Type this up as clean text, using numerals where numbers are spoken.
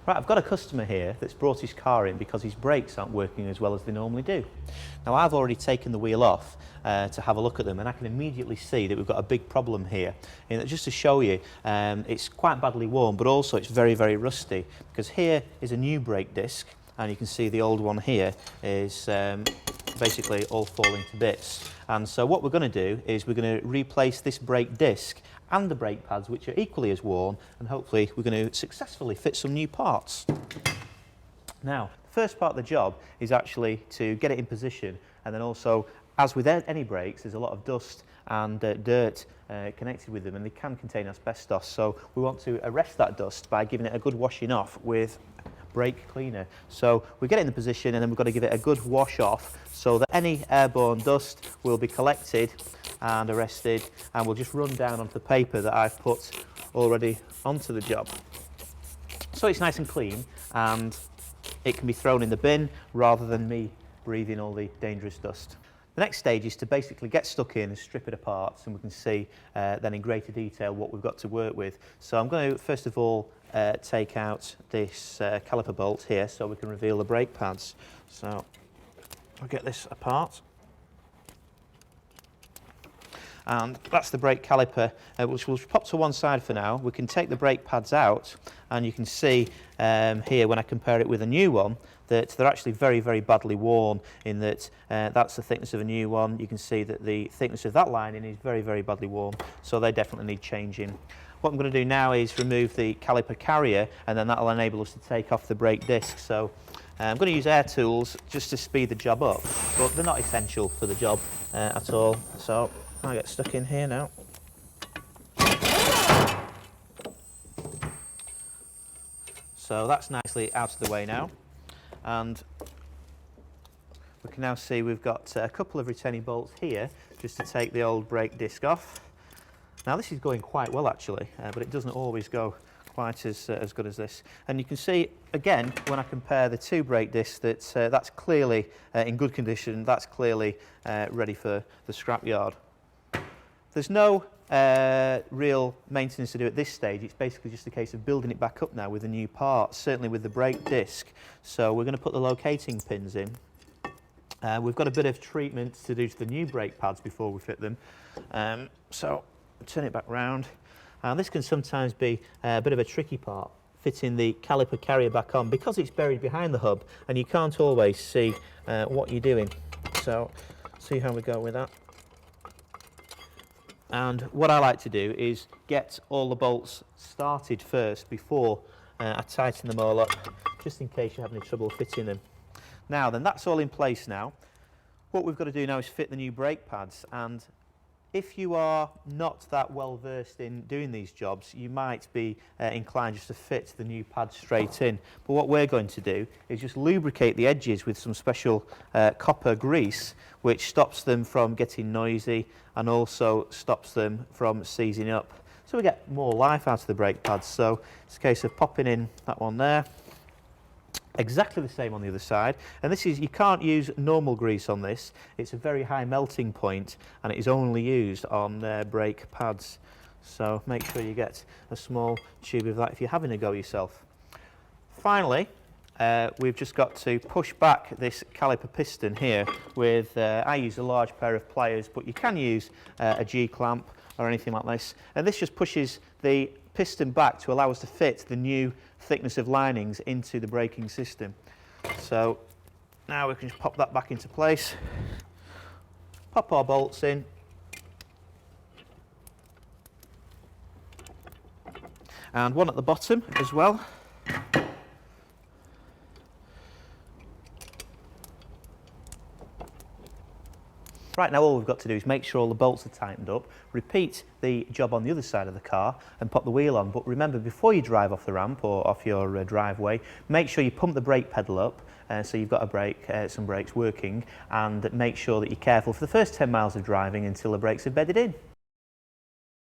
Right, I've got a customer here that's brought his car in because his brakes aren't working as well as they normally do. Now I've already taken the wheel off to have a look at them, and I can immediately see that we've got a big problem here. And just to show you, it's quite badly worn, but also it's very, very rusty, because here is a new brake disc, and you can see the old one here is basically all falling to bits. And so what we're going to do is we're going to replace this brake disc and the brake pads, which are equally as worn, and hopefully we're going to successfully fit some new parts. Now, the first part of the job is actually to get it in position, and then also, as with any brakes, there's a lot of dust and dirt connected with them, and they can contain asbestos, so we want to arrest that dust by giving it a good washing off with brake cleaner. So we get it in the position, and then we've got to give it a good wash off so that any airborne dust will be collected and arrested, and will just run down onto the paper that I've put already onto the job. So it's nice and clean, and it can be thrown in the bin rather than me breathing all the dangerous dust. The next stage is to basically get stuck in and strip it apart, and we can see then in greater detail what we've got to work with. So I'm going to first of all take out this caliper bolt here so we can reveal the brake pads. So I'll get this apart. And that's the brake caliper, which we'll pop to one side for now. We can take the brake pads out, and you can see here when I compare it with a new one that they're actually very, very badly worn, in that that's the thickness of a new one. You can see that the thickness of that lining is very, very badly worn, so they definitely need changing. What I'm going to do now is remove the caliper carrier, and then that'll enable us to take off the brake disc. So I'm going to use air tools just to speed the job up, but they're not essential for the job at all. So I get stuck in here now. So that's nicely out of the way now, and we can now see we've got a couple of retaining bolts here just to take the old brake disc off. Now this is going quite well actually, but it doesn't always go quite as good as this. And you can see again when I compare the two brake discs that that's clearly in good condition, that's clearly ready for the scrapyard. There's no real maintenance to do at this stage. It's basically just a case of building it back up now with a new part, certainly with the brake disc. So we're going to put the locating pins in. We've got a bit of treatment to do to the new brake pads before we fit them. So turn it back round. And this can sometimes be a bit of a tricky part, fitting the caliper carrier back on, because it's buried behind the hub and you can't always see what you're doing. So see how we go with that. And what I like to do is get all the bolts started first before I tighten them all up, just in case you have any trouble fitting them. Now then, that's all in place now. What we've got to do now is fit the new brake pads, and if you are not that well versed in doing these jobs, you might be inclined just to fit the new pads straight in. But what we're going to do is just lubricate the edges with some special copper grease, which stops them from getting noisy and also stops them from seizing up. So we get more life out of the brake pads. So it's a case of popping in that one there. Exactly the same on the other side, and this is, you can't use normal grease on this. It's a very high melting point, and it is only used on brake pads. So make sure you get a small tube of that if you're having a go yourself. Finally, we've just got to push back this caliper piston here with, I use a large pair of pliers, but you can use a G-clamp or anything like this, and this just pushes the piston back to allow us to fit the new thickness of linings into the braking system. So now we can just pop that back into place, pop our bolts in, and one at the bottom as well. Right, now all we've got to do is make sure all the bolts are tightened up, repeat the job on the other side of the car and pop the wheel on. But remember, before you drive off the ramp or off your driveway, make sure you pump the brake pedal up so you've got some brakes working, and make sure that you're careful for the first 10 miles of driving until the brakes are bedded in.